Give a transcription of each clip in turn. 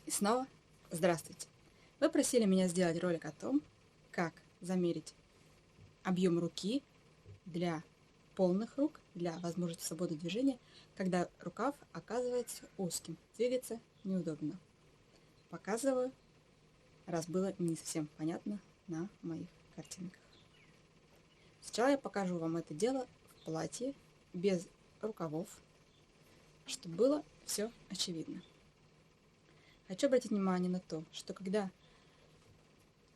И снова здравствуйте! Вы просили меня сделать ролик о том, как замерить объем руки для полных рук, для возможности свободы движения, когда рукав оказывается узким, двигаться неудобно. Показываю, раз было не совсем понятно на моих картинках. Сначала я покажу вам это дело в платье, без рукавов, чтобы было все очевидно. Хочу обратить внимание на то, что когда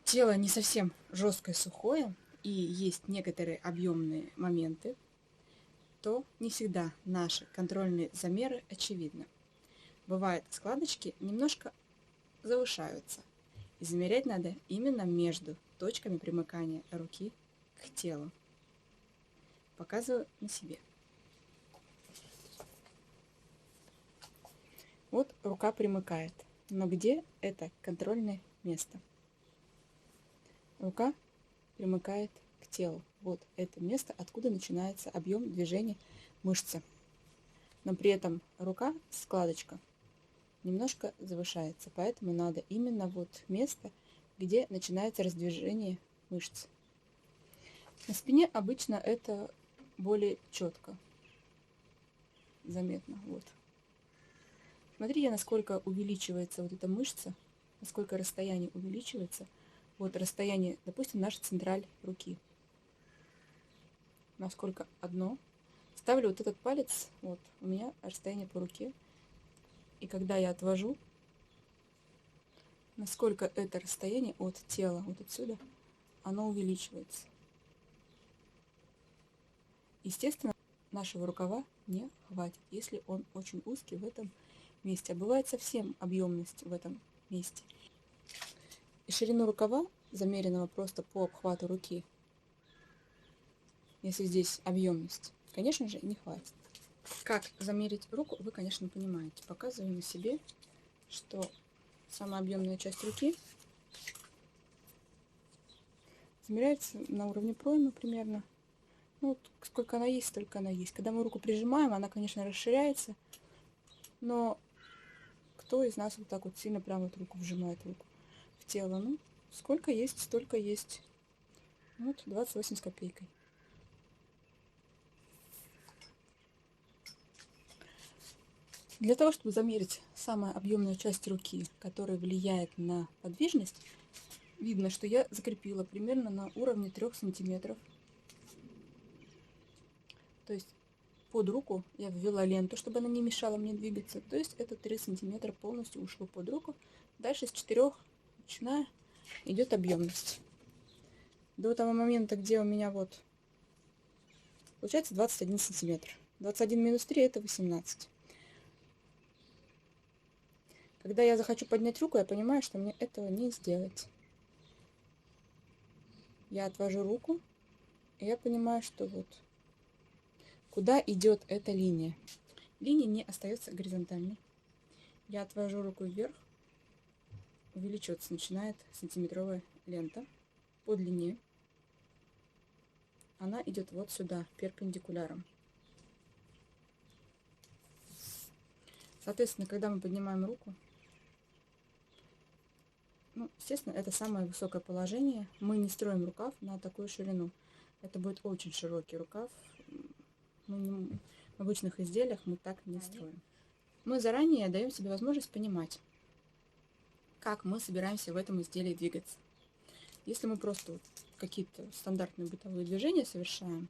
тело не совсем жесткое, сухое, и есть некоторые объемные моменты, то не всегда наши контрольные замеры очевидны. Бывает, складочки немножко завышаются, и замерять надо именно между точками примыкания руки к телу. Показываю на себе. Вот рука примыкает, но где это контрольное место? Рука примыкает к телу. Вот это место, откуда начинается объем движения мышцы. Но при этом рука, складочка, немножко завышается. Поэтому надо именно вот место, где начинается раздвижение мышц. На спине обычно это более четко заметно. Вот. Смотрите, насколько увеличивается вот эта мышца, насколько расстояние увеличивается. Вот расстояние, допустим, наша централь руки. Насколько одно. Ставлю вот этот палец, вот у меня расстояние по руке. И когда я отвожу, насколько это расстояние от тела, вот отсюда, оно увеличивается. Естественно, нашего рукава не хватит, если он очень узкий в этом месте. А бывает совсем объемность в этом месте. И ширину рукава, замеренного просто по обхвату руки, если здесь объемность, конечно же, не хватит. Как замерить руку, вы, конечно, понимаете. Показываю на себе, что самая объемная часть руки замеряется на уровне проймы примерно. Ну, вот сколько она есть, столько она есть. Когда мы руку прижимаем, она, конечно, расширяется, но кто из нас вот так вот сильно прям вот руку вжимает руку в тело? Ну, сколько есть, столько есть. Вот 28 с копейкой. Для того, чтобы замерить самую объемную часть руки, которая влияет на подвижность, видно, что я закрепила примерно на уровне 3 сантиметров. То есть под руку я ввела ленту, чтобы она не мешала мне двигаться. То есть это 3 сантиметра полностью ушло под руку. Дальше с 4, начиная, идет объемность. До того момента, где у меня вот получается 21 сантиметр. 21 минус 3 это 18. Когда я захочу поднять руку, я понимаю, что мне этого не сделать. Я отвожу руку, и я понимаю, что вот куда идет эта линия. Линия не остается горизонтальной. Я отвожу руку вверх, увеличиваться начинает сантиметровая лента по длине. Она идет вот сюда, перпендикуляром. Соответственно, когда мы поднимаем руку, ну, естественно, это самое высокое положение. Мы не строим рукав на такую ширину. Это будет очень широкий рукав. В обычных изделиях мы так не строим. Мы заранее даем себе возможность понимать, как мы собираемся в этом изделии двигаться. Если мы просто вот какие-то стандартные бытовые движения совершаем,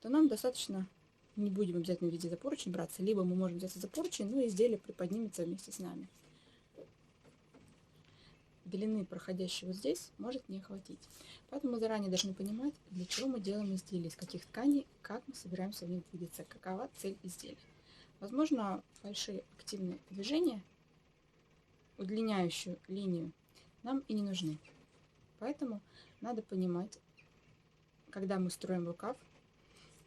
то нам достаточно, не будем обязательно в виде за поручень браться, либо мы можем взяться за поручень, но изделие приподнимется вместе с нами. Длины, проходящей вот здесь, может не хватить. Поэтому мы заранее должны понимать, для чего мы делаем изделие, из каких тканей, как мы собираемся в них двигаться, какова цель изделия. Возможно, большие активные движения, удлиняющую линию, нам и не нужны. Поэтому надо понимать, когда мы строим рукав,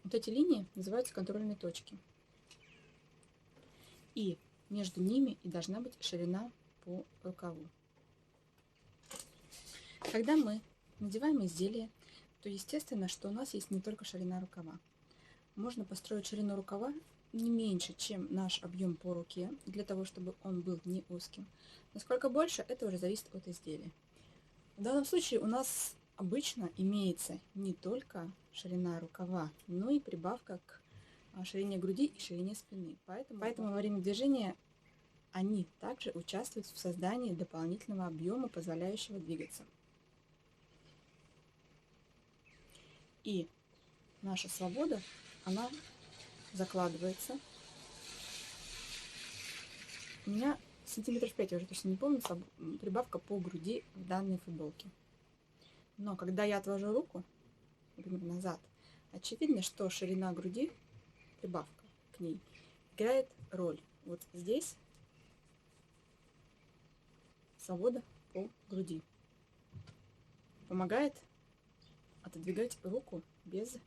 вот эти линии называются контрольные точки. И между ними и должна быть ширина по рукаву. Когда мы надеваем изделие, то естественно, что у нас есть не только ширина рукава. Можно построить ширину рукава не меньше, чем наш объем по руке, для того, чтобы он был не узким. Насколько больше, это уже зависит от изделия. В данном случае у нас обычно имеется не только ширина рукава, но и прибавка к ширине груди и ширине спины. Поэтому во время движения они также участвуют в создании дополнительного объема, позволяющего двигаться. И наша свобода, она закладывается. У меня сантиметров 5, я уже точно не помню, прибавка по груди в данной футболке. Но когда я отвожу руку, например, назад, очевидно, что ширина груди, прибавка к ней, играет роль. Вот здесь свобода по груди. Помогает отодвигать руку без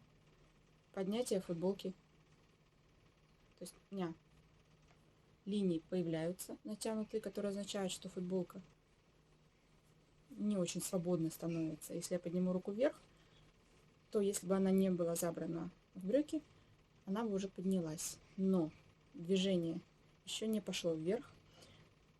поднятия футболки. То есть у меня линии появляются натянутые, которые означают, что футболка не очень свободно становится. Если я подниму руку вверх, то если бы она не была забрана в брюки, она бы уже поднялась. Но движение еще не пошло вверх.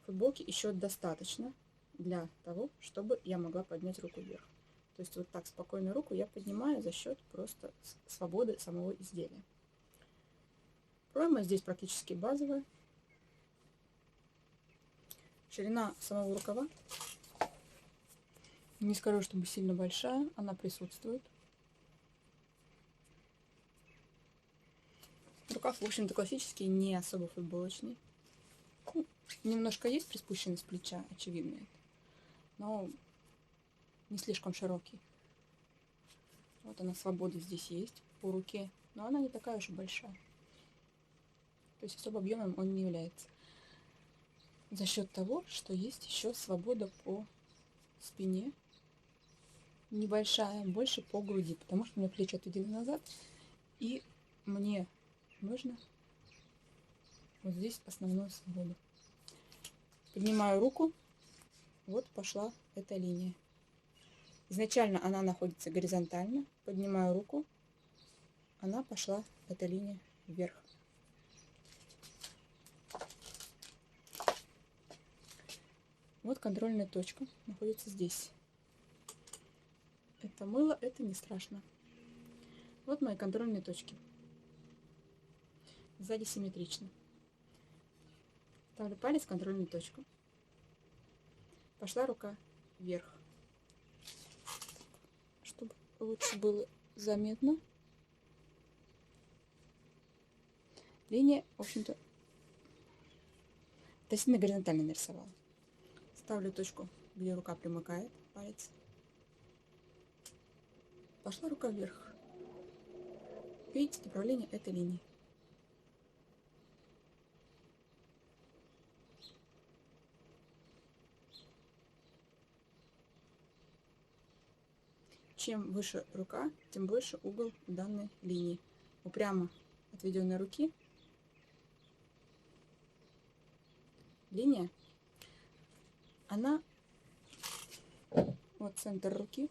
Футболки еще достаточно для того, чтобы я могла поднять руку вверх. То есть вот так спокойно руку я поднимаю за счет просто свободы самого изделия. Пройма здесь практически базовая. Ширина самого рукава, не скажу, чтобы сильно большая, она присутствует. Рукав, в общем-то, классический, не особо футболочный. Немножко есть приспущенность плеча, очевидно это, но не слишком широкий. Вот она, свобода здесь есть по руке, но она не такая уж и большая. То есть особо объемом он не является. За счет того, что есть еще свобода по спине, небольшая, больше по груди, потому что у меня плечи отведены назад, и мне нужно вот здесь основную свободу. Поднимаю руку, вот пошла эта линия. Изначально она находится горизонтально, поднимаю руку, она пошла, эта линия, вверх. Вот контрольная точка находится здесь. Это мыло, это не страшно. Вот мои контрольные точки. Сзади симметрично. Ставлю палец в контрольную точку. Пошла рука вверх. Чтобы лучше было заметно. Линия, в общем-то, относительно горизонтально нарисовала. Ставлю точку, где рука примыкает, палец. Пошла рука вверх. Видите направление этой линии. Чем выше рука, тем больше угол данной линии. У прямо отведенной руки линия, она, вот центр руки.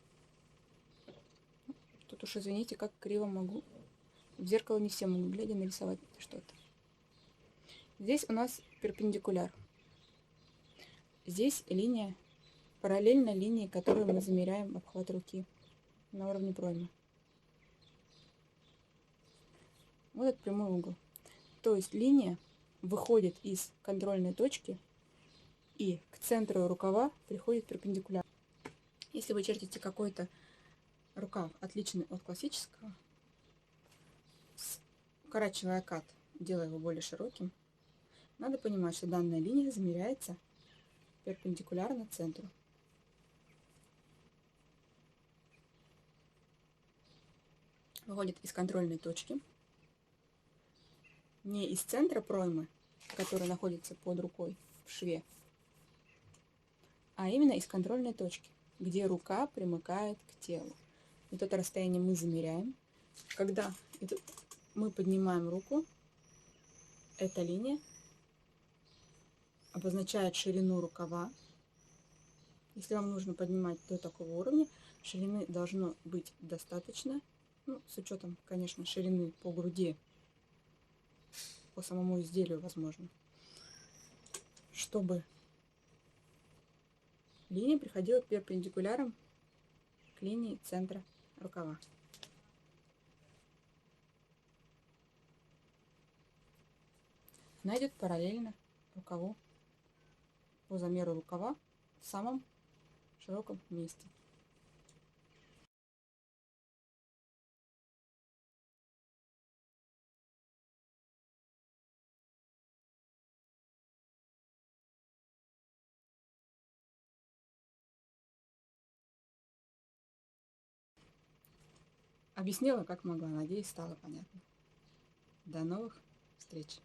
Тут уж извините, как криво могу. В зеркало не все могут, глядя, нарисовать что-то. Здесь у нас перпендикуляр. Здесь линия параллельно линии, которую мы замеряем обхват руки на уровне проймы. Вот этот прямой угол. То есть линия выходит из контрольной точки и к центру рукава приходит перпендикулярно. Если вы чертите какой-то рукав, отличный от классического, укорачивая кат, делая его более широким, надо понимать, что данная линия замеряется перпендикулярно центру. Выходит из контрольной точки, не из центра проймы, который находится под рукой в шве, а именно из контрольной точки, где рука примыкает к телу. Вот это расстояние мы замеряем. Когда мы поднимаем руку, эта линия обозначает ширину рукава. Если вам нужно поднимать до такого уровня, ширины должно быть достаточно, ну, с учетом, конечно, ширины по груди по самому изделию, возможно, чтобы линия приходила перпендикуляром к линии центра рукава. Она идет параллельно рукаву по замеру рукава в самом широком месте. Объяснила, как могла. Надеюсь, стало понятно. До новых встреч!